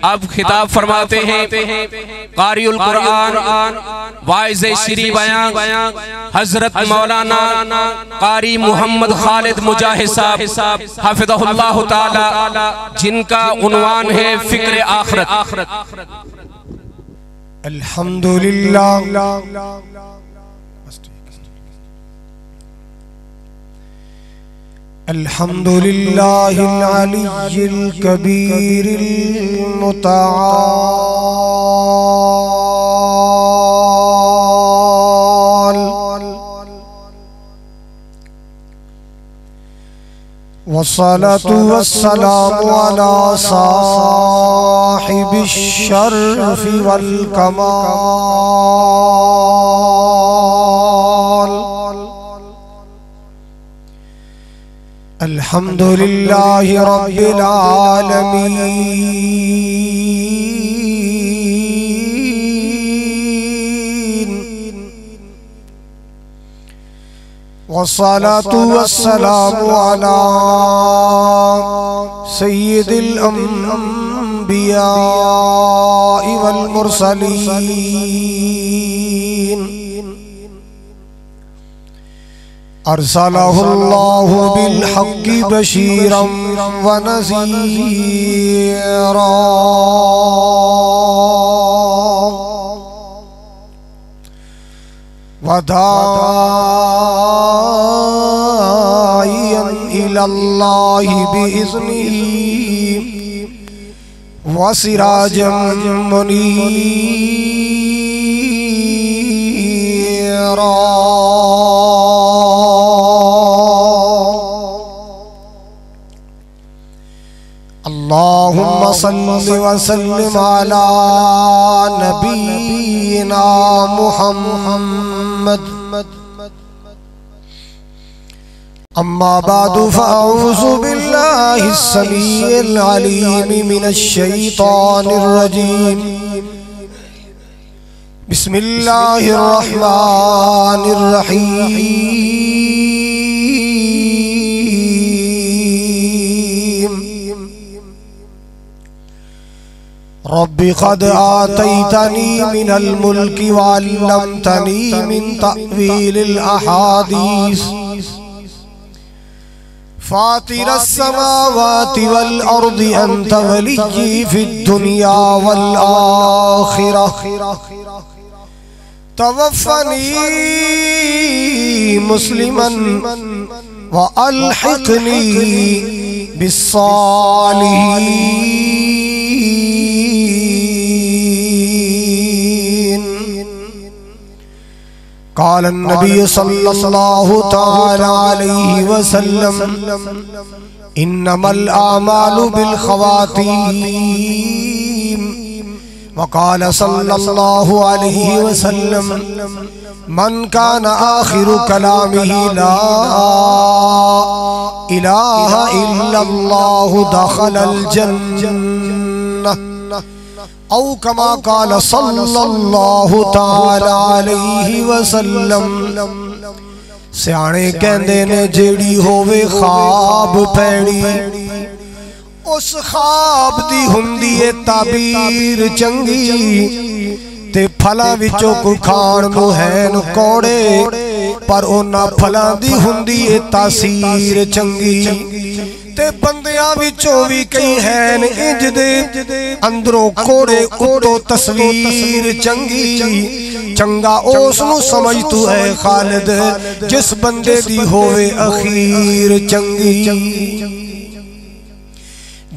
اب خطاب فرماتے ہیں قاری القرآن واعظ شریع بیان حضرت مولانا قاری محمد خالد مجاہد صاحب حفظہ اللہ تعالی، جن کا عنوان ہے فکر آخرت۔ الحمدللہ الحمدللہ العلی الکبیر المتعال، والصلاة والسلام على صاحب الشرف والکمال، الحمدللہ رب العالمین، والصلاة والسلام على سید الانبیاء والمرسلین، ارسلہ اللہ بالحق بشیرا ونذیرا وداعیا الی اللہ بإذنہ وسراجا منیرا۔ اللہم صل وسلم علی نبینا محمد، اما بعد فاعوذ باللہ السمیع العلیم من الشیطان الرجیم، بسم اللہ الرحمن الرحیم، رب قد آتیتنی من الملک وعلمتنی من تأویل الاحادیث، فاطر السماوات والارض انت ولی فی الدنیا والآخرہ، توفنی مسلما والحقنی بالصالحین۔ قال النبی صلی اللہ تعالی علیہ وسلم انما الاعمال بالخواتیم، وقال صلی اللہ علیہ وسلم من کان آخر کلامہ لا الہ الا اللہ دخل الجنہ، او کما قال صلی اللہ تعالی علیہ وسلم۔ سیانے کہندے نے جیڑی ہووے خواب پیڑی، اس خواب دی ہندی تعبیر چنگی، تے پھلاں وچوں کو کھان نوں ہین کوڑے، پر اونا پھلاں دی ہندی تاثیر چنگی، تے بندیاں وچوں وی کئی ہین انج دے اندروں کوڑے اتوں تصویر چنگی۔ چنگا اس نو سمجھ تو ہے خالد جس بندے دی ہوئے اخیر چنگی،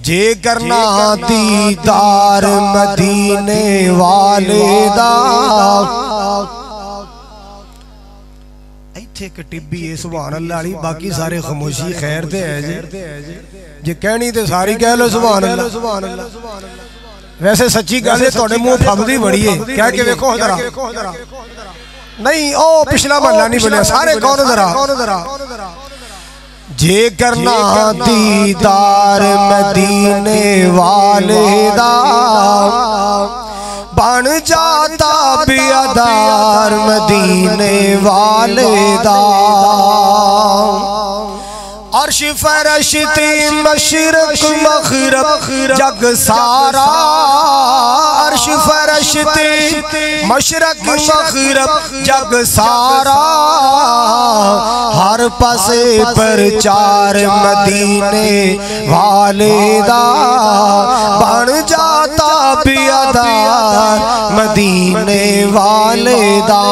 جے کرنا دیدار مدینے والے دا۔ ایتھے کٹبی ہے سبحان اللہ علی، باقی سارے خاموشی خیر دے ہے جے کہنی تے ساری کہہ لو سبحان اللہ۔ ویسے سچی گل ہے تواڈے منہ پھبدی بڑی ہے، کہہ کے ویکھو ذرا۔ نہیں او پچھلا محلہ نہیں بولیا، سارے کون ذرا۔ جے کرنا دیدار مدینے والے دا، بن جاتا بیادار مدینے والے دا، اور عرش فرشتے مشرق مغرب جگ سارا، عرش فرشتے مشرق مغرب جگ سارا، ہر پاسے پر چار مدینے والے دا بن جاتا بیادار مدینے والے دا۔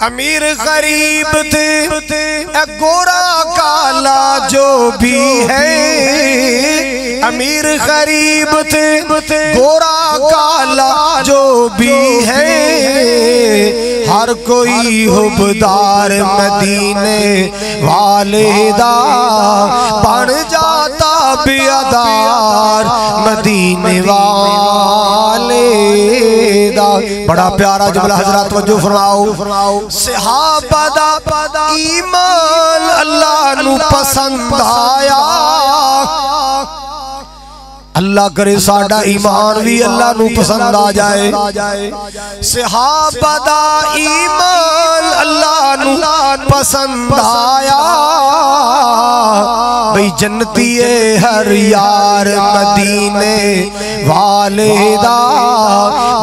امیر غریب تھے گورا کالا جو بھی ہے، امیر غریب تھے گورا کالا جو بھی ہے، ہر کوئی حبدار مدینے والے دا بن جاتا بیادار مدینے والے دا۔ بڑا پیارا جملہ حضرات توجہ فرماؤ۔ صحابہ دا ایمان اللہ نو پسند آیا، اللہ کرے ساڈا ایمان بھی اللہ نو پسند آ جائے۔ صحابہ دا ایمان اللہ نو پسند آیا، بھئی جنتی ہے ہر یار مدینے والے دا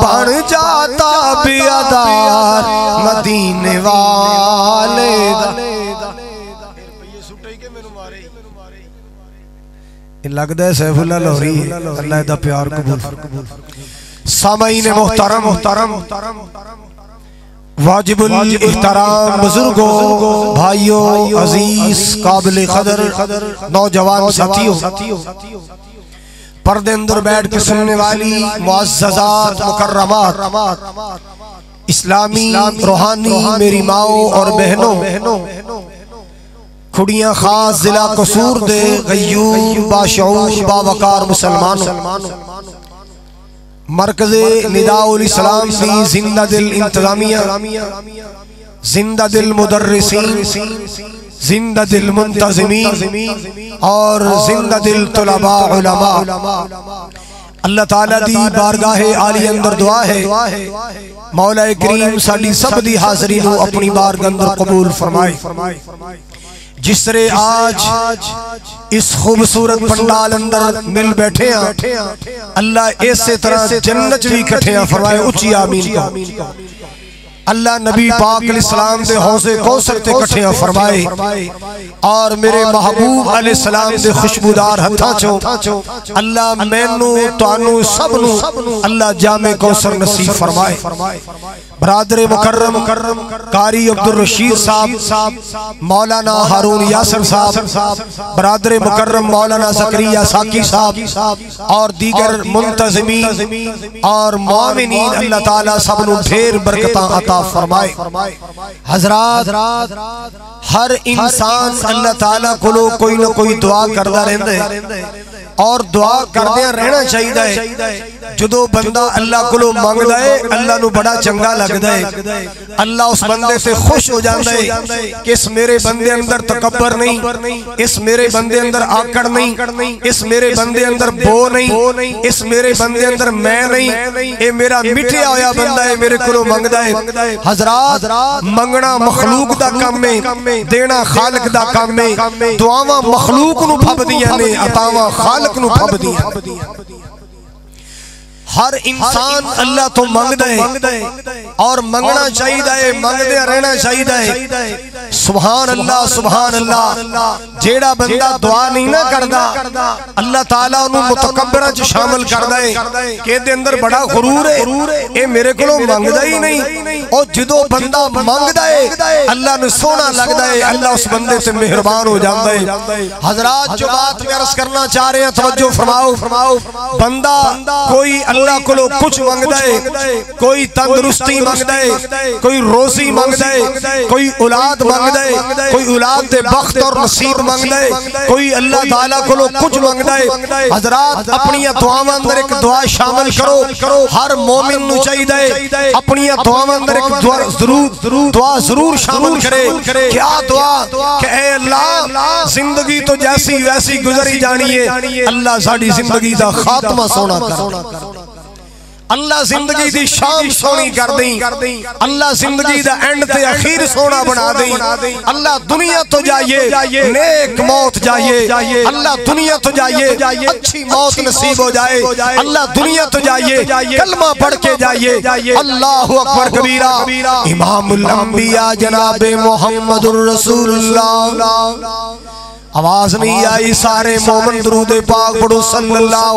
بن جاتا بیادار مدینے والے دا۔ لگتا ہے سیف اللہ لاہوری ہے، اللہ دا پیار قبول۔ سامعین محترم واجب الاحترام بزرگوں، بھائیوں، عزیز، قابل قدر نوجوان ساتھیوں، پردے اندر بیٹھ کے سننے والی معززات مکرمات، اسلامی روحانی میری ماؤں اور بہنوں، کھڑیاں خاص ضلع قصور دے غیور باشعور باوقار مسلمانوں، مرکز نداء الاسلام دی زندہ دل انتظامیہ، زندہ دل مدرسین، زندہ دل منتظمین اور زندہ دل طلباء علماء، اللہ تعالیٰ دی بارگاہ عالی اندر دعا ہے مولا کریم ساڈی سب دی حاضری نو اپنی بارگاہ اندر قبول فرمائے۔ جس طرح آج اس خوبصورت پنڈال اندر مل بیٹھے ہیں، اللہ ایسے طرح جنت بھی کٹھیاں فرمائے، اچھی آمین کا۔ اللہ نبی پاک علیہ السلام دے حوضے کوثر تے کٹھیاں فرمائے، اور میرے محبوب علیہ السلام دے خوشبودار ہتھاں چوں اللہ مینو توانو سب نو اللہ جامع کوثر نصیب فرمائے۔ برادر مکرم قاری عبدالرشید صاحب، مولانا ہارون یاسر صاحب، برادر مکرم مولانا زکریا ساکی صاحب اور دیگر منتظمین اور معاونین، اللہ تعالیٰ سب نو ڈھیر برکتاں عطا فرمائے۔ حضرات، ہر انسان اللہ تعالیٰ کو کوئی نہ کوئی دعا کردہ رہندے اور دعا کردے رہنا چاہیے۔ جدو بندہ اللہ کو مانگ دائے اللہ نو بڑا چنگا لگ دائے، اللہ اس بندے سے خوش ہو جان دائے کہ اس میرے بندے اندر تکبر نہیں، اس میرے بندے اندر آکڑ نہیں، اس میرے بندے اندر بو نہیں، اس میرے بندے اندر میں نہیں، اے میرا مٹھیا ہویا بندہ ہے میرے کو مانگ دائے۔ حضرات، منگنا مخلوق دا کام میں، دینا خالق دا کام میں، دعاواں مخلوق نو پھب دیاں نے، عطاواں خالق نو پھب دیاں۔ ہر انسان اللہ تو مانگ دے اور منگنا چاہیے، مانگ دے رہنا چاہیے۔ سبحان اللہ سبحان اللہ، جیڑا بندہ دعا نہیں نہ کردا اللہ تعالیٰ انہوں متکبرہ جو شامل کر دے کہ دے اندر بڑا غرور ہے، اے میرے کو مانگ دا ہی نہیں، اور جدو بندہ مانگ دے اللہ نے سونا لگ دے، اللہ اس بندے سے مہربان ہو جان دے۔ حضرات، جو بات میں عرض کرنا چاہ رہے ہیں توجہ فرماؤ، بندہ کوئی اللہ کو کچھ مانگ دے، کوئی تندرستی مانگ دے، کوئی روزی مانگ دے، کوئی اولاد مانگ دے، کوئی اولاد دے بخت اور نصیب مانگ دے، کوئی اللہ تعالیٰ کو کچھ مانگ دے۔ حضرات، اپنی دعاواں اندر ایک دعا شامل کرو، ہر مومن نو چاہیے اپنی دعاواں اندر ایک دعا ضرور شامل کرے۔ کیا دعا؟ کہ اے اللہ، زندگی تو جیسی ویسی گزری جانی ہے، اللہ ساڑی زندگی دا خاتمہ سونا کر، اللہ زندگی دی شام سونی کر دیں، اللہ زندگی دا اینڈ تے اخیر سونا بنا دیں، اللہ دنیا تو جائیے نیک موت جائیے، اللہ دنیا تو جائیے اچھی موت نصیب ہو جائے، اللہ دنیا تو جائیے کلمہ پڑھ کے جائیے، اللہ اکبر کبیرہ۔ امام الانبیاء جناب محمد الرسول اللہ، آواز نہیں آئی، سارے مومن درود پاک پڑھو صلی اللہ۔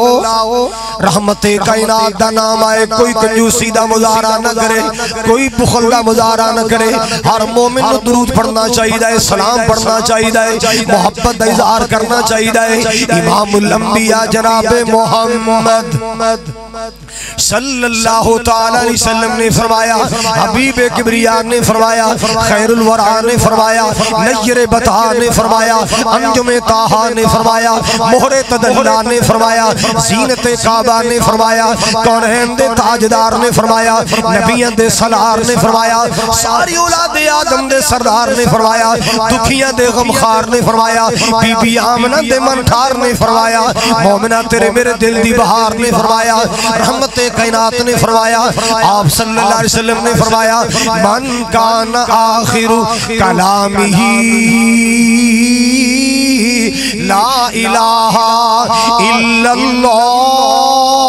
رحمت کائنات دا نام آئے، کوئی کنجوسی دا مظاہرہ نہ کرے، کوئی بخل دا مظاہرہ نہ کرے، ہر مومن کو درود پڑھنا چاہیے، سلام پڑھنا چاہیے، محبت دا اظہار کرنا چاہیے۔ امام الانبیاء جناب محمد صلی اللہ تعالی علیہ وسلم نے فرمایا، حبیب کبریاء نے فرمایا، خیر الورا نے فرمایا، نیر بطا نے فرمایا، انجم طاہا نے فرمایا، مہر تدلہ نے فرمایا، زینت کعبہ نے فرمایا، کونین دے تاجدار نے فرمایا، نبیان دے سلار نے فرمایا، ساری اولاد آدم دے سردار نے فرمایا، دکھیاں دے غمخار نے فرمایا، بی بی آمنہ دے منٹھار نے فرمایا، مومنہ تیرے میرے دل دی بہار نے فرمایا، رحمت کائنات نے فرمایا، آپ صلی اللہ علیہ وسلم نے فرمایا، من کان آخر کلامہی لا الہ الا اللہ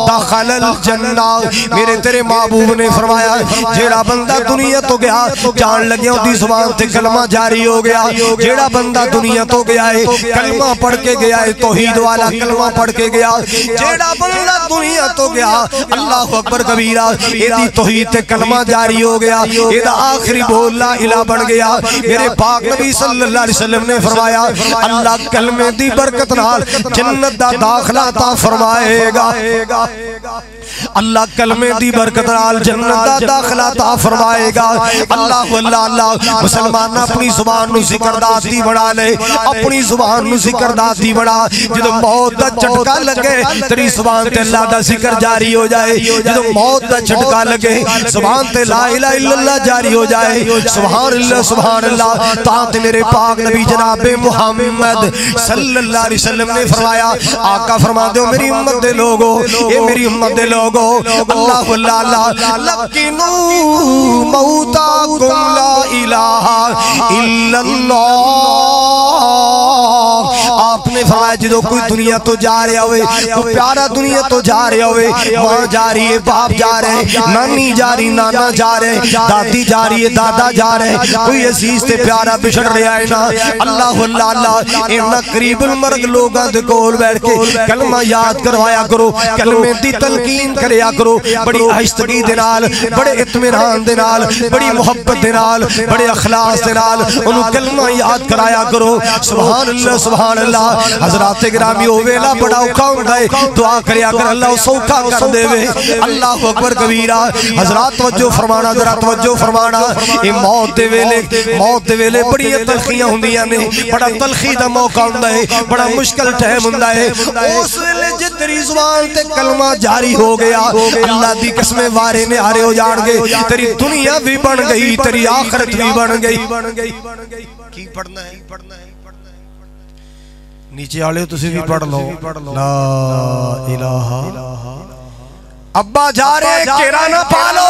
دخل الجنہ۔ میرے تیرے محبوب نے فرمایا، جیڑا بندہ دنیا تو گیا جان لگیا دی زبان تے کلمہ جاری ہو گیا، جیڑا بندہ دنیا تو گیا ہے کلمہ پڑھ کے گیا ہے، توحید والا کلمہ پڑھ کے گیا، جیڑا بندہ دنیا تو گیا اللہ اکبر کبیرہ، ایدی توحید تے کلمہ جاری ہو گیا، ایدہ آخری بول لا الہ بن گیا۔ میرے پاک نبی صلی اللہ علیہ وسلم نے فرمایا، اللہ کلمے دی برکت نال جنت دا داخلہ عطا فرمائے گا، اللہ کلمے دی برکت نال جنت دا داخلہ عطا فرمائے گا۔ اللہ اللہ اللہ، مسلمان اپنی زبان نو ذکر داتی بڑھا لے، اپنی زبان نو ذکر داتی بڑھا، جدو موت دا چٹکا لگے تیری زبان تے اللہ دا ذکر جاری ہو جائے، جدو موت دا چٹکا لگے زبان تے لا الہ الا اللہ جاری ہو جائے، سبحان اللہ سبحان اللہ۔ تاں تے میرے پاک نبی جناب محمد صلی اللہ علیہ وسلم نے فرمایا، آقا فرما دو میری امت دے لوگو، اے میری امت دے لوگو، اللہ اللہ اللہ، لکنو موتاکم لا الہ الا اللہ۔ آپ نے فرمایا جدو کوئی دنیا تو جا رہے ہوئے، کوئی پیارا دنیا تو جا رہے ہوئے، ماں جا رہی ہے، باپ جا رہے، نانی جا رہی، نانا جا رہے، دادی جا رہی ہے، دادا جا رہے، کوئی عزیز تے پیارا بچھڑ رہا ہے نا، اللہ اللہ اللہ، اینا قریب المرگ لوگاں دے کول بیٹھ کے کلمہ یاد کروایا کرو، کلمے دی تلقین کریا کرو، بڑی آہستگی دے نال، بڑے اطمینان دے نال، بڑی محبت دے نال، بڑے اخلاص دے نال انہوں کلمہ یاد کرایا کرو۔ سبحان اللہ سبحان اللہ۔ حضرات گرامی او ویلا بڑا اوکھا ہوندا ہے، دعا کریا کر اللہ سوکھا کر دے وے، اللہ اکبر کبیرہ۔ حضرات توجہ فرمانا، ذرا توجہ فرمانا، اے موت دے ویلے بڑی تلخیاں ہوندیاں نے، بڑا تلخی دا موقع ہوندا ہے، بڑا مشکل ٹائم ہوندا ہے، اس ویلے جے تیری زبان تے کلمہ جاری ہو گیا، اللہ دی قسمیں وارے نے ہارے ہو جان گے، تیری دنیا بھی بن گئی، تیری آخرت بھی بن گئی۔ کی پڑھنا ہے؟ نیچے آلے تسی بھی پڑھ لو، لا الہ ابا جا رہے کیرا نہ پالو،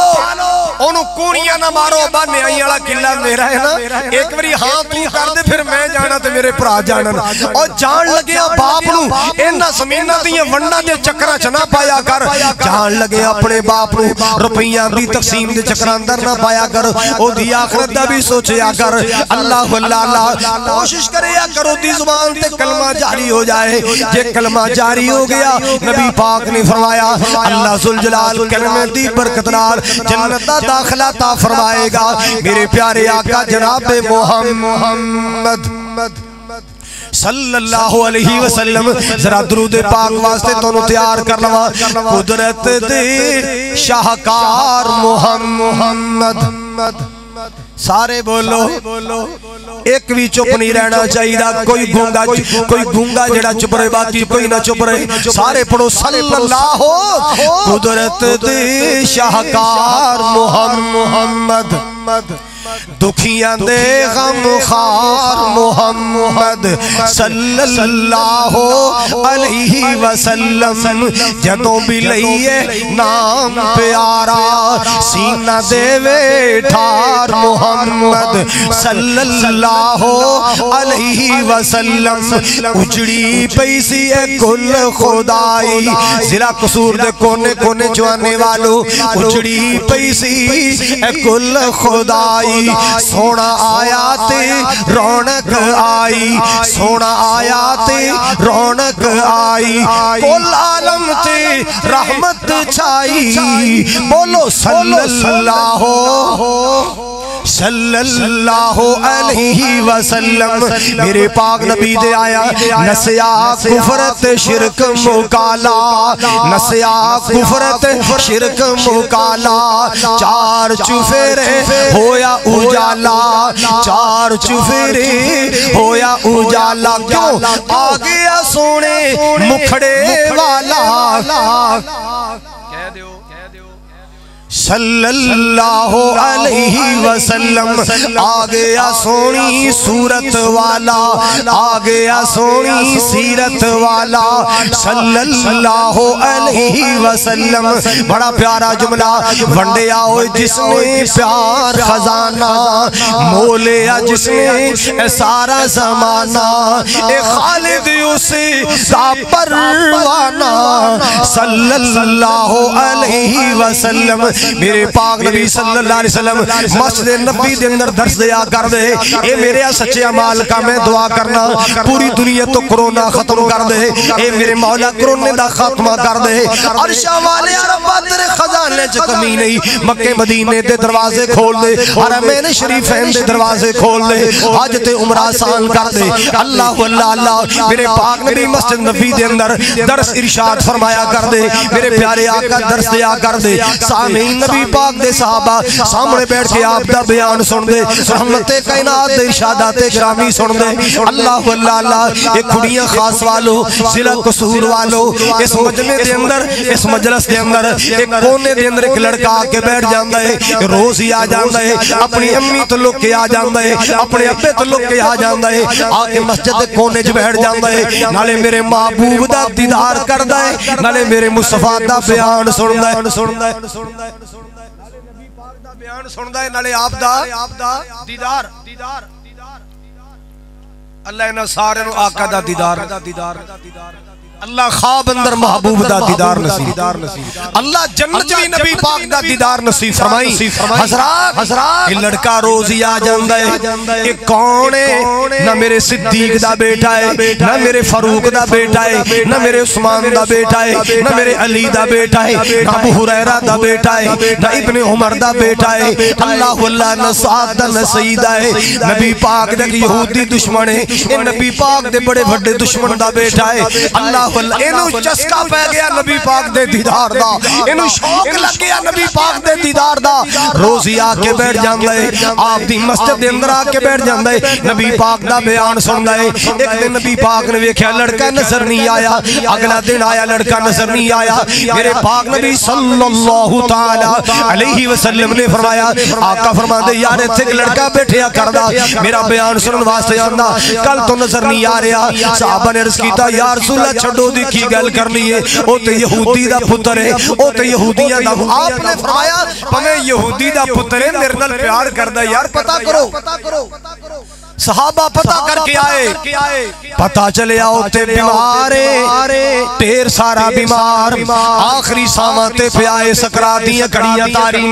انہوں کونیاں نہ مارو، ابا نیائی والا قلعہ میرا ہے نا، ایک بری ہاں تو کر دے پھر میں جانا تے میرے پرا جانا، اور جان لگیا باپ نو اینا زمینہ دیئے ونڈا دے چکرہ چنا پایا کر، جان لگے اپنے باپ نو روپیاں دی تقسیم دے چکرہ اندر نہ پایا کر، او دی آخرت دا بھی سوچیا کر۔ اللہ اللہ اللہ، کوشش کریا کرو دی زبان تے کلمہ جاری ہو جائے، جے کلمہ جاری ہو گیا نبی پاک نے فرمایا اللہ جلال کلمہ دی برکت نال جنت دا داخلہ عطا فرمائے گا۔ میرے پیارے آقا جناب محمد صلی اللہ علیہ وسلم، ذرا درود پاک واسطے تو تیار کر لوا، قدرت دے شاہکار محمد، سارے بولو، ایک بھی چپ نہیں رہنا چاہیے، کوئی گونگا جڑا چپ رہے باقی کوئی نہ چپ رہے، سارے پڑھو صلی اللہ قدرت دے شاہکار محمد، دکھیاں دے غم خار محمد صلی اللہ علیہ وسلم جدوں بھی لئیے نام پیارا سینہ دیوے ٹھار محمد صلی اللہ علیہ وسلم اجڑی پیسی اے کل خدائی ضلع قصور دے کونے کونے جوانے والو اجڑی پیسی اے کل خدائی سونا آیات رونق آئی سونا آیات رونق آئی کل عالم تے رحمت چھائی بولو صلی اللہ علیہ وسلم میرے پاک نبی دے آیا نسیا کفرت شرک مکالا نسیا کفرت شرک مکالا چار چفیرے ہویا اجالا چار چفیرے ہویا اجالا کیوں آگیا سونے مکھڑے والا صلی اللہ علیہ وسلم آگیا سونی صورت والا آگیا سونی سیرت والا صلی اللہ علیہ وسلم بڑا پیارا جملہ ونڈیا ہوئے جس نے پیار خزانہ مولیا جس نے سارا زمانہ اے خالد اسے کا پروانہ صلی اللہ علیہ وسلم میرے پاک نبی صلی اللہ علیہ وسلم مسجد نبی دے اندر درس دیا کر دے اے میرے سچے عمال کا میں دعا کرنا پوری دنیا تو کرونا ختم کر دے اے میرے مولا کرونے دا خاتمہ کر دے عرشہ والے عربہ تیرے خزانے چ کمی نہیں مکہ مدینے دے دروازے کھول دے حرمین شریفین دے دروازے کھول دے حاجت عمرہ آسان کر دے اللہ اللہ اللہ میرے پاک نبی مسجد نبی دے اندر درس ارشاد فرمایا کر دے میرے پیارے آقا درس دیا کر دے سامعین نبی پاک دے صحابہ سامنے بیٹھ کے آپ دا بیان سن دے رحمت کائنات دے ارشادات گرامی سن دے اللہ اللہ اللہ ایک کھڑیاں خاص والو ضلع قصور والو اس مجمع دے اندر اس مجلس دے اندر ایک کونے دے اندر ایک لڑکا آ کے بیٹھ جاندہ ہے روز ہی آ جاندہ ہے اپنی امی تو لوگ کے آ جاندہ ہے اپنے ابے تو لوگ کے آ جاندہ ہے آ کے مسجد دے کونے جو بیٹھ جاندہ ہے نالے میرے محبوب دا دیدار کردہ ہے نالے میرے مصطفیٰ دا بیان سن دے نبی پاک دا بیان سندا ہے نالے آپ دا دیدار اللہ انہاں سارے نو آقا دا دیدار اللہ خواب اندر محبوب دا دیدار نصیب اللہ جنت بھی نبی پاک دا دیدار نصیب فرمائی حضرات یہ لڑکا روزی آ جاندہ ہے یہ کون ہے نہ میرے صدیق دا بیٹا ہے نہ میرے فاروق دا بیٹا ہے نہ میرے عثمان دا بیٹا ہے نہ میرے علی دا بیٹا ہے نہ ابو ہریرہ دا بیٹا ہے نہ ابن عمر دا بیٹا ہے اللہ اللہ نہ سعد دا نہ سیدہ ہے نبی پاک دا یہودی دشمن ہے یہ نبی پاک دے بڑے بڑے دشمن دا بیٹا ہے اللہ انہوں چسکا پہ گیا نبی پاک دے دیدار دا انہوں شوق لگ گیا نبی پاک دے دیدار دا روزی آ کے بیٹھ جاندہ ہے آپ دی مسجد دے اندر آ کے بیٹھ جاندہ ہے نبی پاک دا بیان سندا ہے ایک دن نبی پاک نے ویکھیا لڑکا نظر نہیں آیا اگلا دن آیا لڑکا نظر نہیں آیا میرے پاک نبی صلی اللہ تعالی علیہ وسلم نے فرمایا آقا فرما دے یار ایتھے ایک لڑکا بیٹھیا کردا میرا بیان سنن واسطے آندا کل تو نظر نہیں آ رہا صحابہ نے عرض کیتا یا رسول اللہ چھڈو دی کی گل کرنی ہے او تے یہودی دا پتر ہے او تے یہودیاں دا آپ نے فرمایا ہمیں یہودی دا پتر ہے میرے نال پیار کردا یار پتہ کرو صحابہ پتہ کر کے آئے پتہ چلے آؤ تے بیمارے تیر سارا بیمار آخری ساماتے پہ آئے سکراتیاں کڑیاں تاری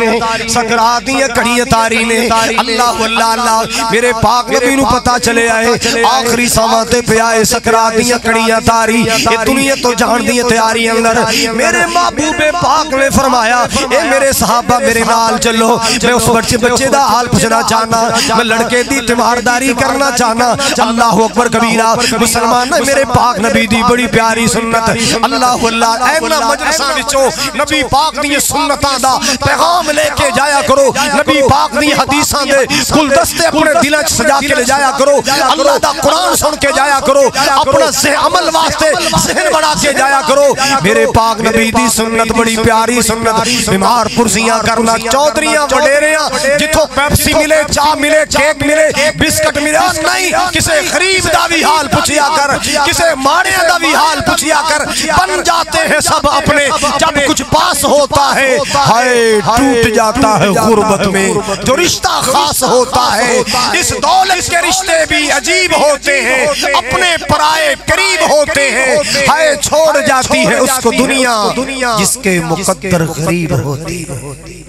نے اللہ اللہ اللہ میرے پاک نبی نو پتہ چلے آئے آخری ساماتے پہ آئے سکراتیاں کڑیاں تاری یہ دنیا تو جان دیئے تیاری اندر میرے محبوب پاک نے فرمایا اے میرے صحابہ میرے نال چلو میں اس بچے دا حال پوچھنا چاہنا میں لڑکے دی تمہارداری کرنا چاہنا اللہ اکبر کبیرہ مسلمان میرے پاک نبی دی بڑی پیاری سنت اللہ اللہ ایمنا مجلسہ وچوں نبی پاک دی سنتاں دا پیغام لے کے جایا کرو نبی پاک دی حدیثاں دے کل دستے اپنے دلیں سجا کے لے جایا کرو اللہ دا قرآن سن کے جایا کرو اپنا عمل واسطے ذہن بڑھا کے جایا کرو میرے پاک نبی دی سنت بڑی پیاری سنت بیمار پرسیاں کرنا چودریاں وڈیریاں جتوں پیپسی ملے چاہ ملے کیک ملے بسکٹ ملے نہیں کسے غریب دا بھی حال پوچھیا کر کسے ماڑے دا بھی حال پوچھیا کر بن جاتے ہیں سب اپنے جب کچھ پاس ہوتا ہے ہائے ٹوٹ جاتا ہے غربت میں جو رشتہ خاص ہوتا ہے اس دولت کے رشتے بھی عجیب ہوتے ہیں اپنے پرائے قریب ہوتے ہیں ہائے چھوڑ جاتی ہے اس کو دنیا جس کے مقدر غریب ہوتی ہے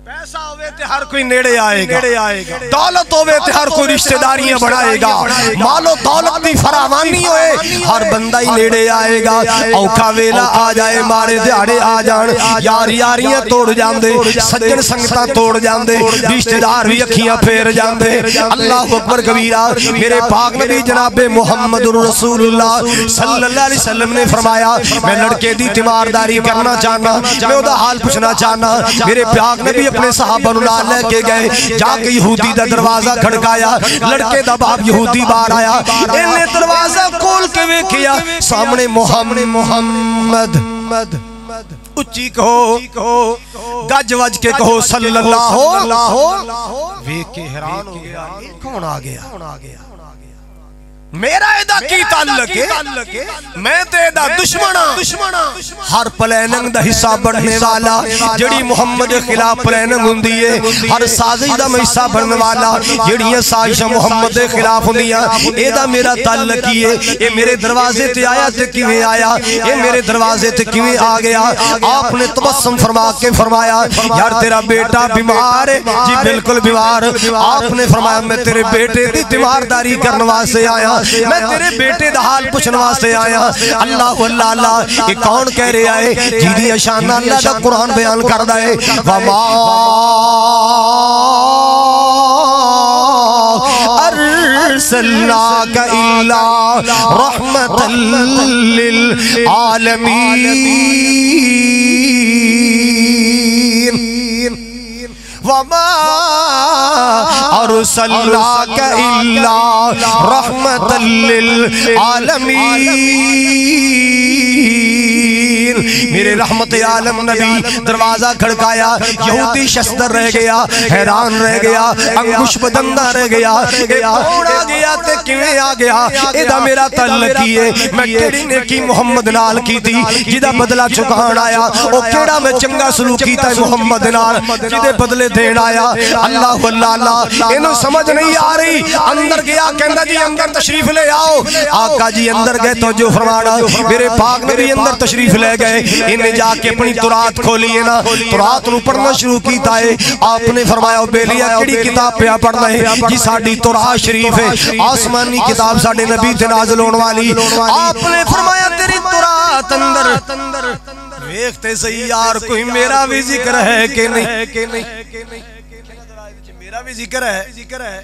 پیسہ ہوئے تے ہر کوئی نیڑے آئے گا دولت ہوئے تے ہر کوئی رشتہ داریاں بڑھائے گا مال و دولت بھی فراوانی ہوئے ہر بندہ ہی نیڑے آئے گا اوکھا ویلا آ جائے مارے دیاڑے آ جان یار یاریاں توڑ جان دے سجن سنگتاں توڑ جان دے رشتہ دار بھی اکھیاں پھیر جان دے اللہ اکبر کبیرہ میرے پاک نبی جناب محمد رسول اللہ صلی اللہ علیہ وسلم نے فرمایا میں لڑکے دی تیمارداری کرنا چاہنا میں ادا حال پوچھنا چاہنا میرے پاک نبی اپنے صحابہ نال لے کے گئے جا کے یہودی دا دروازہ کھڑکایا لڑکے دا باپ یہودی باہر آیا انہیں دروازہ کھول کے ویکھیا سامنے محمد اچھی کہو گج وج کے کہو صلی اللہ ویکھ کے حیران ہو گیا کون آ گیا میرا ایدہ کی تعلق ہے میں تے ایدہ دشمنہ ہر پلیننگ دا حصہ بڑھنے والا جڑی محمد خلاف پلیننگ ہوندی ہے ہر سازش دا میں حصہ بڑھنے والا جڑی سازش محمد خلاف ہوندی ہے ایدہ میرا تعلق ہی ہے یہ میرے دروازے تے آیا تے کیویں آیا یہ میرے دروازے تے کیویں آ گیا آپ نے تبسم فرما کے فرمایا یار تیرا بیٹا بیمار ہے جی بالکل بیمار آپ نے فرمایا میں تیرے بیٹے دی تیمارداری کرنے واسطے آیا میں تیرے بیٹے دا حال پوچھنے واسطے آیا اللہ اللہ یہ کون کہہ رہے آئے جیدی اشانہ اللہ دا قرآن بیان کر دائے وَمَا أَرْسَلْنَاكَ إِلَّا رَحْمَةً لِلْعَالَمِينَ وَمَا أَرْسَلْنَاكَ إِلَّا رَحْمَةً لِلْعَالَمِينَ میرے رحمت عالم نبی دروازہ کھڑکایا یہودی شستر رہ گیا حیران رہ گیا انگوش بدندہ رہ گیا کون آ گیا تے کیویں آ گیا ایدہ میرا تعلق ہی ہے میں کیڑی نیکی محمد نال کی تھی جدہ بدلہ چکان آیا او کیڑا میں چنگا سلوک کیتا ہے محمد نال جدے بدلے دین آیا اللہ اللہ انہوں سمجھ نہیں آ رہی اندر گیا کہندہ جی اندر تشریف لے آؤ آقا جی اندر گئے تو جو فرمانا میرے پاک نبی اندر تشریف لے گئے انہیں جا کے اپنی تورات کھولی ہے نا تورات نو پڑھنا شروع کیتا ہے آپ نے فرمایا بیلیا کڑی کتاب پہ پڑھنا ہے جی ساڑھی تورات شریف ہے آسمانی کتاب ساڑھے نبی تے نازل ہونے والی آپ نے فرمایا تیری تورات اندر ویکھتے صحیح یار کوئی میرا بھی ذکر ہے کہ نہیں میرا بھی ذکر ہے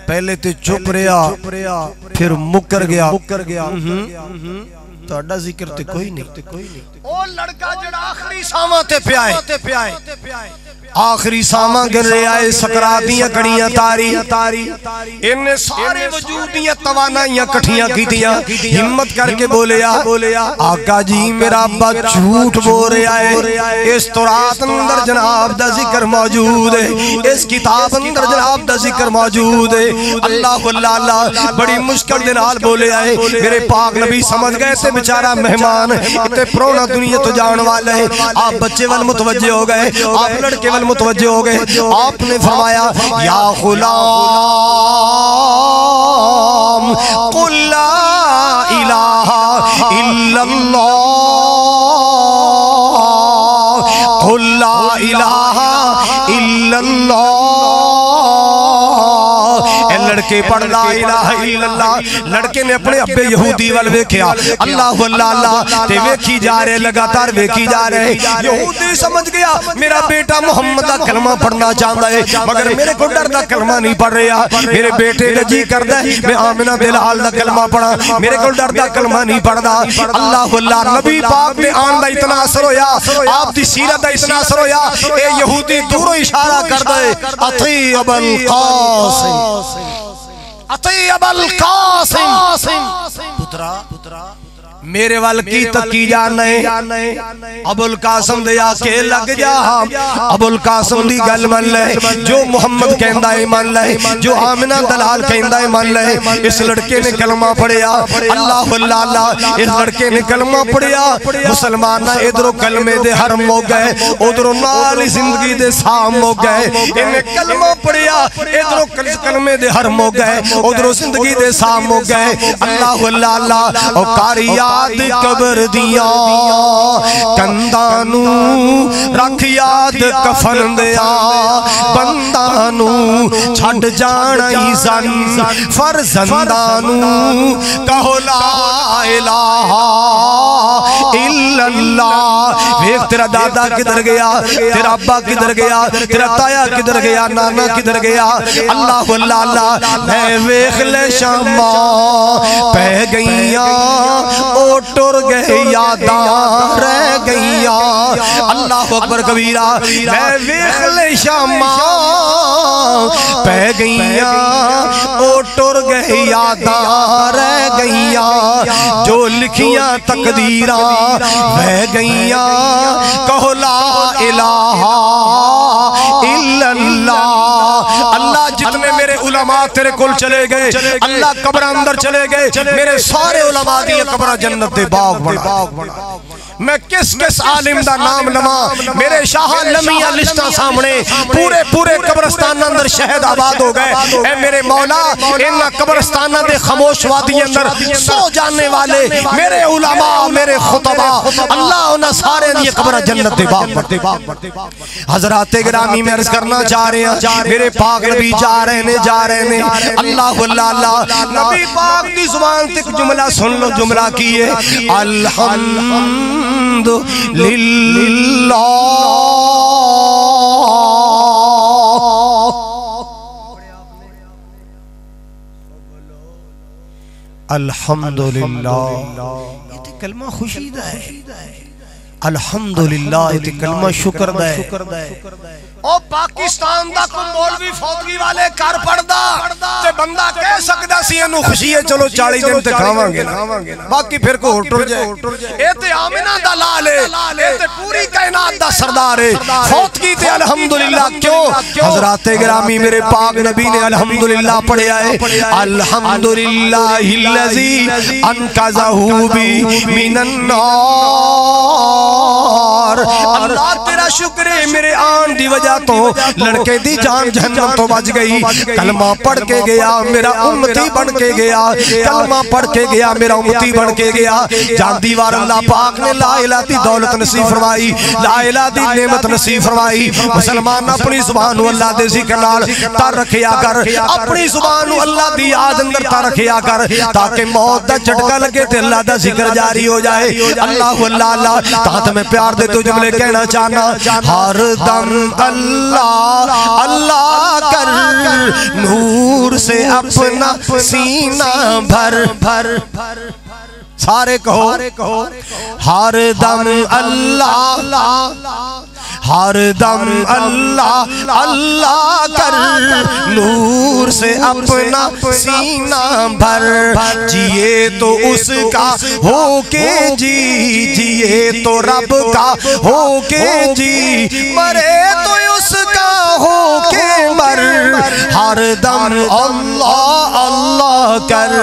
پہلے تے چپ رہا پھر مکر گیا تہاڈا ذکر تے کوئی نہیں او لڑکا جڑا آخری ساواں تے پیائے آخری ساواں گر رہے آئے سکراتیاں کڑیاں تاری انہیں سارے وجودیاں توانائیاں کٹھیاں کی دیا ہمت کر کے بولے آقا جی میرا ابا جھوٹ بول رہے آئے اس تورات اندر جناب دا ذکر موجود ہے اس کتاب اندر جناب دا ذکر موجود ہے اللہ اللہ بڑی مشکل دنال بولے آئے میرے پاک نبی سمجھ گئے تھے بچارہ مہمان اتنے پرونا دنیا تو جان والے ہیں آپ بچے وال متوجہ ہو گئے آپ لڑکے وال متوجہ ہو گئے آپ نے فرمایا یا غلام قل لا الہ الا اللہ قل لا الہ الا اللہ لڑکے پڑھ لا الہ الا اللہ لڑکے نے اپنے ابے یہودی وال ویکھیا اللہ اللہ تے ویکھی جا رہے لگاتار ویکھی جا رہے یہودی سمجھ گیا میرا بیٹا محمد دا کلمہ پڑھنا چاہتا ہے مگر میرے کو ڈر دا کلمہ نہیں پڑھ رہا میرے بیٹے دا جی کردا ہے میں آمنہ بلال دا کلمہ پڑھا میرے کو ڈر دا کلمہ نہیں پڑھدا اللہ اللہ نبی پاک دے آن دا اتنا اثر ہویا آپ دی سیرت دا اتنا اثر ہویا اے یہودی دوروں اشارہ کر دے اطیب القاسم اطیب القاسم پترا میرے وال کی تکی جانے ابو القاسم دے آکے لگ جا ابو القاسم دی گل من لے جو محمد کہندہ ہے من لے جو آمنہ دلال کہندہ ہے من لے اس لڑکے نے کلمہ پڑھیا اللہ اللہ اس لڑکے نے کلمہ پڑھیا مسلمانہ ادھروں کلمے دے حرم ہو گئے ادھروں نالی زندگی دے سام ہو گئے انہیں کلمہ پڑھیا ادھروں کلمے دے حرم ہو گئے ادھروں زندگی دے سام ہو گئے اللہ اللہ او کاری یاد قبر دیا کندانو رکھ یاد کفن دیا بندانو چھڑ جانا ہی زن فرزندانو کہو لا الہ الا اللہ ویک تیرا دادا کدھر گیا تیرا ابا کدھر گیا تیرا تایا کدھر گیا نانا کدھر گیا اللہ اللہ میں ویک لے شامہ پہ گئیاں او ٹر گئے یاداں رہ گئیاں اللہ اکبر کبیرہ میں ویک لے شامہ پہ گئیاں او ٹر گئے یاداں رہ گئیاں جو لکھیاں تقدیراں رہ گئیاں کہو لا الہ الا اللہ اللہ جتنے میرے علماء تیرے کل چلے گئے اللہ قبر اندر چلے گئے میرے سارے علماء دیئے قبر جنت دے باغ بنا میں کس کس عالم دا نام لما میرے شاہ لمیہ لشتہ سامنے پورے قبرستان اندر شہد آباد ہو گئے اے میرے مولا ان قبرستان دے خاموش وادی اندر سو جانے والے میرے علماء میرے خطبہ اللہ انہاں سارے دیئے قبر جنت دے باغ حضرات گرامی میں عرض کرنا چاہ رہے ہیں میرے پاک نبی جا رہے ہیں اللہ اللہ نبی پاک دی زبان تک جملہ سن لو جملہ کیے الحمد للہ الحمدللہ یہ تے کلمہ خوشی دا ہے الحمدللہ یہ تے کلمہ شکر دا ہے او پاکستان دا کو مولوی فوتگی والے کار پڑھدا تے بندہ کہہ سکدا سی انو خوشی ہے چلو 40 دن تے کھاواں گے باقی پھر کو ٹر جائے اے تے آمنہ دا لال ہے اے تے پوری کائنات دا سردار ہے فوتگی تے الحمدللہ کیوں حضرات گرامی میرے پاک نبی نے الحمدللہ پڑھیا ہے الحمدللہ الذی انقذہ بی من النار اللہ تیرا شکر ہے میرے آن دی وجہ تو لڑکے دی جان جہنم تو بچ گئی کلمہ پڑھ کے گیا میرا امتی بن کے گیا کلمہ پڑھ کے گیا میرا امتی بن کے گیا جان دیوار اللہ پاک نے لا الہ دی دولت نصیب فرمائی لا الہ دی نعمت نصیب فرمائی مسلمان اپنی زبان اللہ دے ذکر نال تر رکھیا کر اپنی زبان اللہ دی یاد اندر تر رکھیا کر تاکہ موت دا جھٹکا لگے تے اللہ دا ذکر جاری ہو جائے اللہ اللہ تاہت میں پیار دے تو جملے کہنا چاہنا ہر دم اللہ اللہ کر نور سے اپنا سینہ بھر سارے کہو ہر دم اللہ ہر دم اللہ اللہ کر نور سے اپنا سینہ بھر جیے تو اس کا ہو کے جیے تو رب کا ہو کے جی مرے تو اس کا ہو کے مر ہر دم اللہ اللہ کر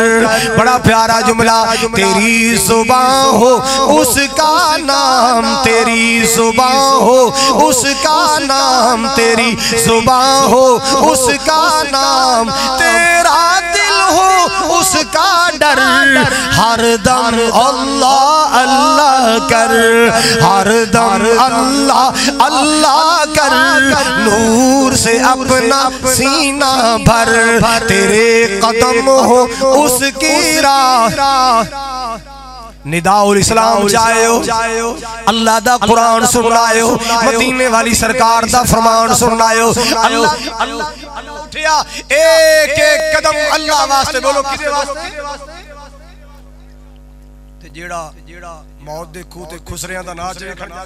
بڑا پیارا جملہ تیری زبان ہو اس کا نام تیری زبان ہو اس کا نام تیری زبان ہو اس کا نام تیرا دل ہو اس کا ڈر ہر دم اللہ اللہ کر ہر دم اللہ اللہ کر نور سے اپنا سینہ بھر تیرے قدم ہو اس کی راہ نداء الاسلام جائیو اللہ دا قرآن سنائیو مدینے والی سرکار دا فرمان سنائیو اللہ اٹھیا ایک ایک قدم اللہ واسطے بولو کسے واسطے تے جیڑا موت دیکھو تے خسریاں دا ناچ ویکھنا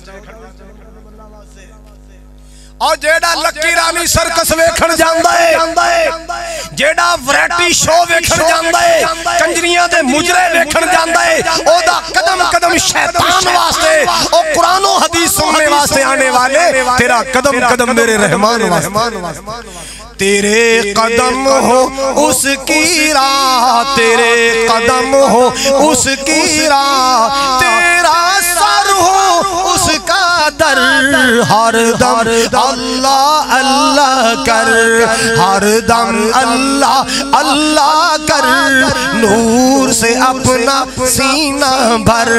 اور جیڑا لکی رانی سرکس ویکھن جاندا ہے جیڑا ویرائٹی شو ویکھن جاندا ہے کنجریاں دے مجرے ویکھن جاندا ہے او دا قدم قدم شیطان واسطے او قرآن و حدیث سننے واسطے آنے والے تیرا قدم قدم میرے رحمان واسطے تیرے قدم ہو اس کی راہ تیرے قدم ہو اس کی راہ تیرا سر ہو اس کا در ہر دم اللہ اللہ کر ہر دم اللہ اللہ کر نور سے اپنا سینہ بھر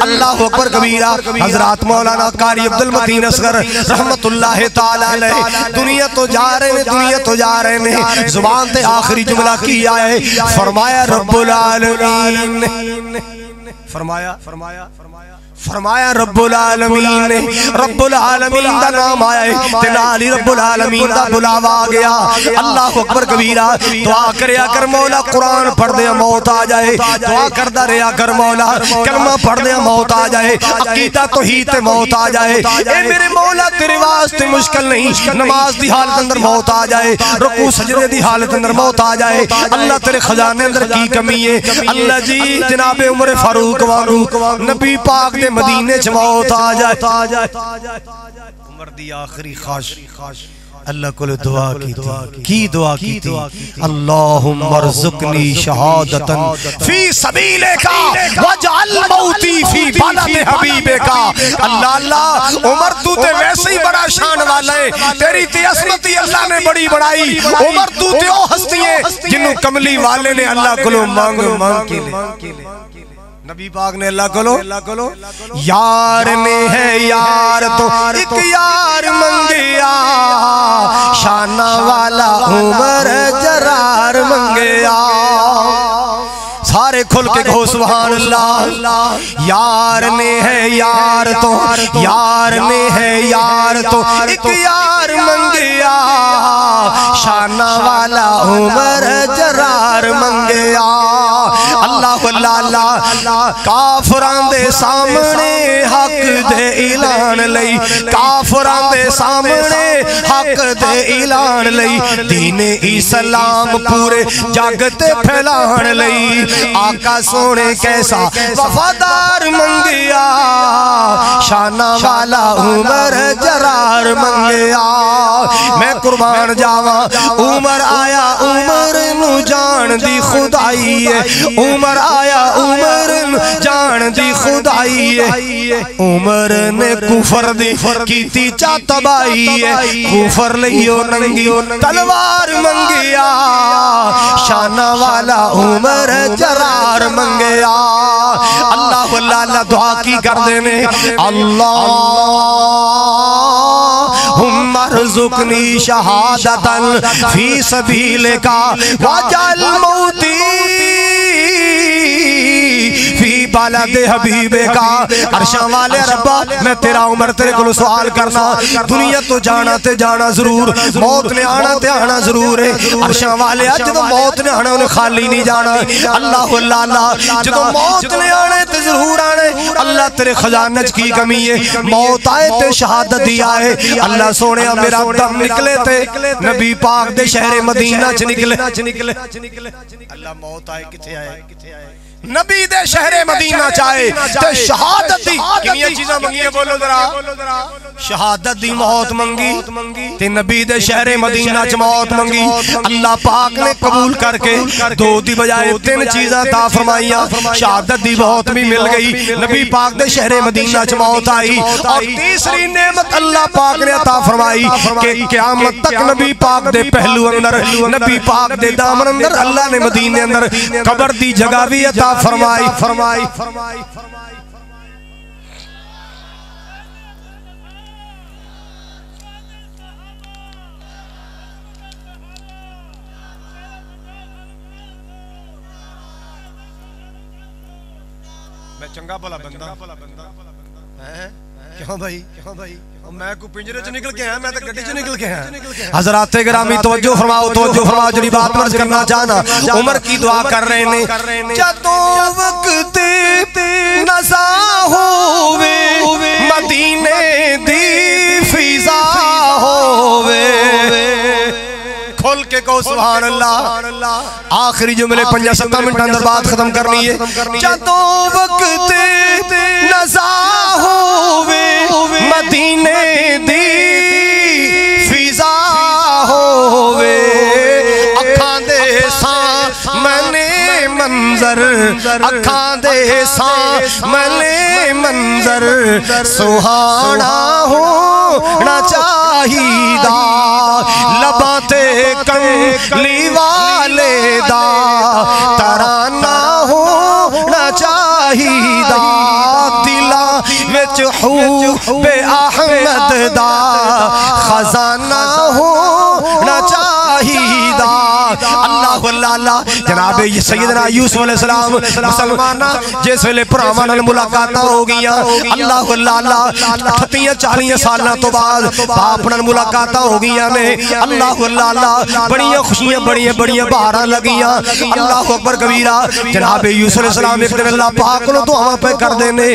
اللہ اکبر کبیرہ حضرات مولانا قاری عبدالمتین اصغر رحمت اللہ تعالیٰ علیہ دنیا تو جا رہے ہیں زبان تے آخری جملہ کیا ہے فرمایا رب العالمین فرمایا رب العالمین نے رب العالمین دا نام آیا ہے تنالی رب العالمین دا بلاوا آگیا اللہ اکبر کبیرہ دعا کریا کر مولا قرآن پڑھ دیا موت آ جائے دعا کردہ ریا کر مولا کلمہ پڑھ دیا موت آ جائے عقیدہ توحید موت آ جائے اے میرے مولا تیرے واسطے مشکل نہیں نماز دی حالت اندر موت آ جائے رکوع سجدے دی حالت اندر موت آ جائے اللہ تیرے خزانے اندر کی کمی ہے اللہ جی جناب عمر فاروق وانو نبی پاک دے مدینے چ موت آ جائے عمر دی آخری خواہش اللہ کو دعا کی دعا کی تھی اللہم ارزقنی شہادتا فی سبیلک وجعل موتی فی بلد حبیبک اللہ اللہ عمر تو تے ویسے ہی بڑا شان والا ہے تیری تے عظمتی اللہ نے بڑی بڑائی عمر تو تے او ہستی ہے جنہوں کملی والے نے اللہ کو مانگ کے لے نبی پاک نے اللہ کلو یار نے ہے یار تو ایک یار منگیا شانہ والا عمر جرار منگیا سارے کھل کے کہو سبحان اللہ یار نے ہے یار تو یار نے ہے یار تو ایک یار منگیا شانہ والا عمر جرار منگیا اللہ اللہ کافران دے سامنے حق دے اعلان لئی کافران دے سامنے حق دے اعلان لئی دین اسلام پورے جاگتے پھیلان لئی آقا سونے کیسا وفادار منگیا شانہ والا عمر جرار منگیا میں قربان جاواں عمر آیا عمر نو جان دی خدائی ہے عمر آیا عمر جان دی خدائی ہے عمر نے کفر دی کیتی چا تبائی ہے کفر لئیو ننگی تلوار منگیا شانہ والا عمر جرار منگیا اللہ اللہ دعا کی کر دینے اللہم ارزقنی شہادتا فی سبیلک وجعل موتی فی بلد حبیبک عرشاں والے ربا میں تیرا عمر تیرے کو سوال کرنا دنیا تو جانا تے جانا ضرور موت نے آنا تے آنا ضرور ہے عرشاں والے جدو موت نے آنا انہیں خالی نہیں جانا اللہ اللہ جدو موت نے آنے تے ضرور آنے اللہ تیرے خزانج کی کمی ہے موت آئے تے شہادت دی آئے اللہ سونے میرا دم نکلے تے نبی پاک دے شہر مدینہ چ نکلے اللہ موت آئے کتے آئے نبی دے شہر مدینہ چاہے تے شہادت دی کنیاں چیزاں منگی بولو ذرا شہادت دی موت منگی تے نبی دے شہر مدینہ چ موت منگی اللہ پاک نے قبول کر کے دو دی بجائے تین چیزاں عطا فرمائیاں شہادت دی موت بھی مل گئی نبی پاک دے شہر مدینہ چ موت آئی اور تیسری نعمت اللہ پاک نے عطا فرمائی کہ قیامت تک نبی پاک دے پہلو اندر نبی پاک دے دامن اندر اللہ نے مدینے اندر قبر دی جگہ بھی عطا فرمائی میں چنگا بھلا بندہ کیوں بھائی میں کو پنجرے چ نکل کے آیا میں تو گڈی چ نکل کے آیا حضرات گرامی توجہ فرماؤ جڑی بات مرض کرنا چاہنا عمر کی دعا کر رہے نے جدوں وقت نزا ہووے مدینے دی فضا ہووے کھل کے کہو سبحان اللہ. آخری جملے 5-7 منٹ اندر بات ختم کرنی ہے. جدوں وقت نزا ہووے مدینے دی فضا ہووے اکھاں دے سامنے منظر اکھاں دے سامنے منظر سہانا ہونا چاہیدا لباں تے کملی والے دا ترانہ ہونا چاہیدا دلاں وچ حب احمد دا خزانہ ہونا چاہیدا. اللہ اللہ جناب سیدنا یوسف علیہ السلام مسلمانہ جس ویلے بھراواں نال ملاقاتاں ہو گئیاں. اللہ اللہ 38-40 سالاں تو بعد باپ نال ملاقاتاں ہو گئیاں نے. اللہ اللہ بڑیاں خوشیاں بڑیاں بہاراں لگیاں. اللہ اکبر کبیرہ. جناب یوسف علیہ السلام ایک دن اللہ پاک نو دعاواں پہ کر دینے.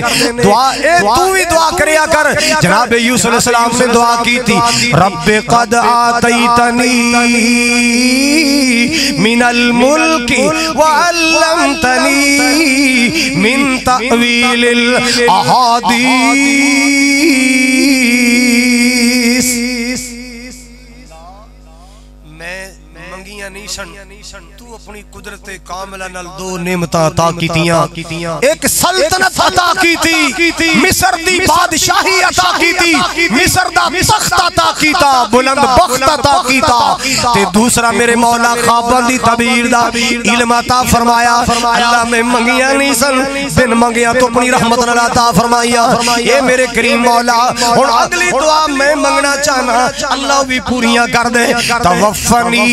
دعا تو بھی دعا کریا کر. جناب یوسف علیہ السلام نے دعا کی تھی رب قد آتیتنی من الملک وعلمتنی من تأویل الاحادیث. میں منگیاں نہیں سن تو اپنی قدرت کاملہ نال 2 نعمتاں عطا کیتیاں. ایک سلطنت عطا کیتی مصر دی بادشاہی عطا کیتی مصر دا تخت عطا کیتا بلند بخت عطا کیتا تے دوسرا میرے مولا خواباں دی تعبیر دا علم عطا فرمایا. اللہ میں منگیاں نہیں سن بن منگیاں تو اپنی رحمت نال عطا فرمایا. اے میرے کریم مولا ہن اگلی دعا میں منگنا چاہنا اللہ بھی پوریاں کر دے. توفنی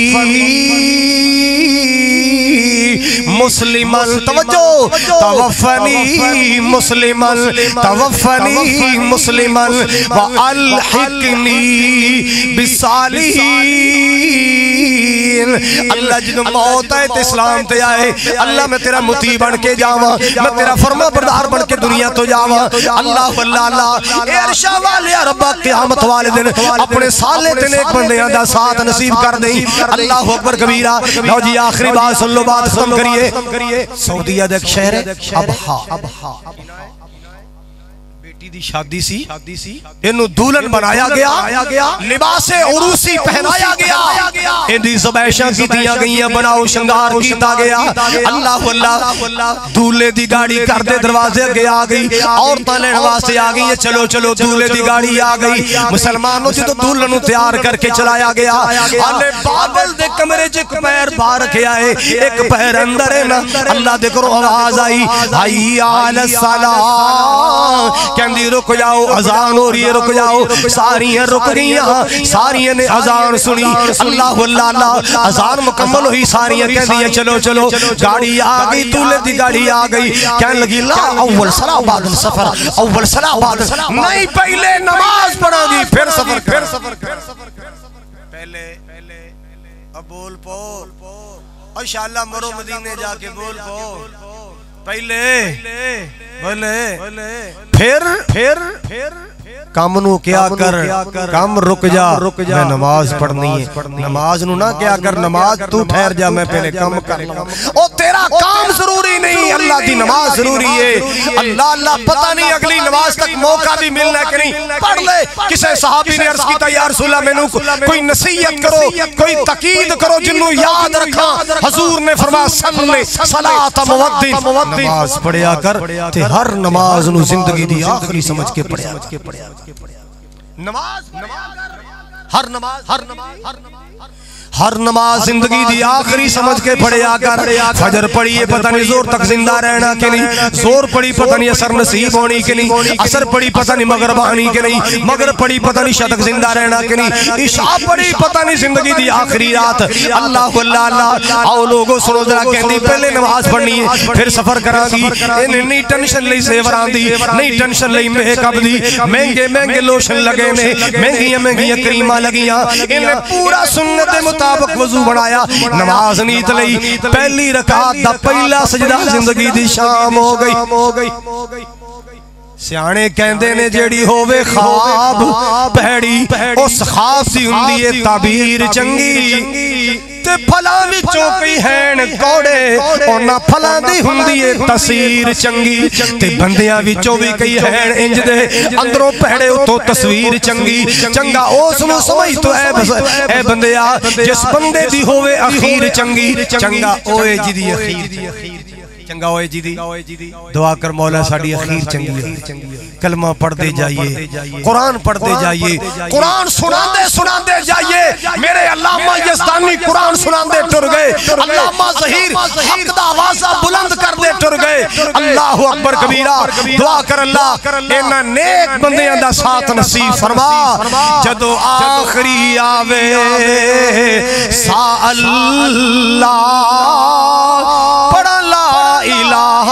مسلمان توجہ توفنی مسلمان والحقنی بالصالحین. اللہ جنہوں موت آئے تے اسلام تے آئے اللہ میں تیرا مطیع بن کے جاواں میں تیرا فرما بردار بن کے دنیا تو جاواں. اللہ اللہ اے عرشہ والے ربا قیامت والے دن اپنے صالح تے نیک بندیاں دا ساتھ نصیب کر دیں. اللہ اکبر کبیرہ. لو جی آخری بات سن لو بات ختم کریے. سعودیہ دے ایک شہر ہے ابہا بیٹی دی شادی سی انہوں دولن بنایا گیا لباس عروسی پہنایا گیا اندھی زبیشاں کی دیا گئیاں بناؤ شنگار کیتا گیا. اللہ اللہ دولے دی گاڑی کر دے دروازے اگے آ گئی عورتاں لینے واسطے آ گئی چلو چلو دولے دی گاڑی آ گئی. مسلمانوں جدو دولنوں تیار کر کے چلایا گیا آلے بابل دے کمرے چ ایک پیر باہر رکھیا ہے ایک پیر اندر ہے نا. اللہ دے کرو آواز آئی حی علی الصلاۃ کہندی رک جاؤ اذان ہو رہی ہے رک جاؤ. ساریاں رک گئیاں ساریاں نے اذان سنی. اللہ اللہ اذان مکمل ہوئی ساریاں کہندی چلو چلو گاڑی آ گئی دولے دی گاڑی آ گئی. کہنے لگی لا اول صلاۃ بعد السفر اول صلاۃ بعد نہیں پہلے نماز پڑھا گی پھر سفر پہلے اب بول پو انشاءاللہ مرو مدینے جا کے بول پو پہلے بولے پھر کام نو کیا کر کام رک جا میں نماز پڑھنی ہے. نماز نو نہ کیا کر نماز تو ٹھہر جا میں پہلے کام کرنا. او تیرا کام ضروری نہیں اللہ دی نماز ضروری ہے. اللہ اللہ پتہ نہیں اگلی نماز تک موقع بھی ملنا ہے کہ نہیں. پڑھ لے. کسے صحابی نے عرض کیتا یا رسول اللہ میں کوئی نصیحت کرو کوئی تقید کرو جنوں یاد رکھا. حضور نے فرمایا صلی صلاۃ مودع نماز پڑھیا کر تے ہر نماز نو زندگی دی آخری سمجھ کے پڑھیا نماز ہر نماز زندگی دی آخری سمجھ کے پڑھیا کر. فجر پڑھیے پتہ نہیں زور تک زندہ رہنا کہ نہیں زور پڑھی پتہ نہیں اثر نصیب ہونی کہ نہیں اثر پڑھی پتہ نہیں مغرب آنی کہ نہیں مغرب پڑھی پتہ نہیں شتک زندہ رہنا کہ نہیں عشاء پڑھی پتہ نہیں زندگی دی آخری رات. اللہ اللہ اللہ آؤ لوگوں سنو ذرا کہندی پہلے نماز پڑھنی ہے پھر سفر کراں گی. نہیں ٹینشن لئی زیوراں دی نہیں ٹینشن لئی میک اپ دی مہنگے مہنگے لوشن لگے نے مہنگیاں کریماں لگیاں انہیں پورا سنت مطابق وضو بنایا نماز نیت لئی پہلی رکعت دا پہلا سجدہ زندگی دی شام ہو گئی. سیانے کہندے نے جیڑی ہووے خواب پہڑی اس خواب دی ہوندی ہے تعبیر چنگی تے پھلاں وچوں کئی ہین کوڑے اونا پھلاں دی ہوندی ہے تصویر چنگی تے بندیاں وچوں بھی کئی ہین انج دے اندروں پہڑے اتوں تصویر چنگی چنگا اس نو سمجھ تو اے بندیا جس بندے دی ہووے اخیر چنگی چنگا اوے جی دی اخیر چنگا ہوئے جی دی دعا کر مولا ساڑی اخیر چنگی ہے کلمہ پڑھ دے جائیے قرآن پڑھ دے جائیے قرآن سنان دے جائیے میرے علامہ یزدانی قرآن سنان دے ٹر گئے علامہ ظہیر حق دا آوازہ بلند کر دے ٹر گئے اللہ اکبر کبیرہ دعا کر اللہ اینا نیک بندیاں دا ساتھ نصیب فرما جدو آخری آوے سا اللہ پڑھا لا الہ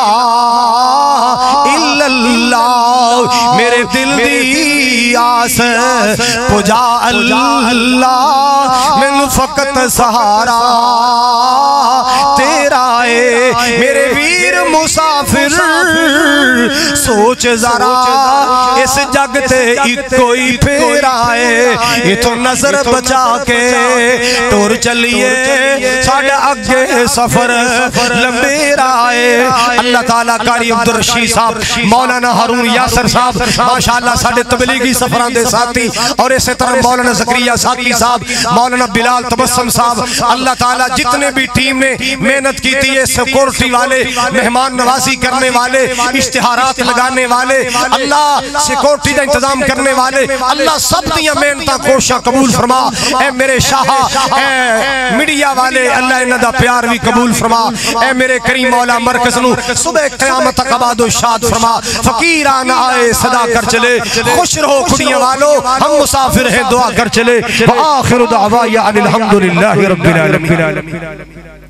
الا اللہ میرے دل دی آس پجا اللہ میں فقط سہارا تیرا ہے میرے ویر مسافر سوچ ذرا اس جگ تے کوئی پھیرا ہے یہ تو نظر بچا کے ٹور چلیے ساڑھا اگے سفر لمبے رائے اللہ تعالیٰ قاری عبدالرشید صاحب مولانا ہارون یاسر صاحب ماشاءاللہ ساڑھے تبلیغی سفران دے ساتھی اور اسی طرح مولانا زکریہ ساکی صاحب مولانا بلال تبسم صاحب اللہ تعالیٰ جتنے بھی ٹیم نے محنت کی تھی سیکورٹی والے مہمان نوازی کرنے والے اشتہارات لگانے والے اللہ سیکورٹی دا انتظام کرنے والے اللہ سب دیا محنتاں کوشاں قبول فرما اے میرے شاہ اے میڈیا والے اللہ انہاں دا پیار بھی قبول فرما اے میرے کریم مولا مرکز نو صبح قیامت تک آباد و شاد فرما فقیران آئے صدا کر چلے خوش رہو کھڑیاں والو ہم مسافر ہیں دعا کر چلے وآخر دعوایا ان الحمدللہ رب العالمین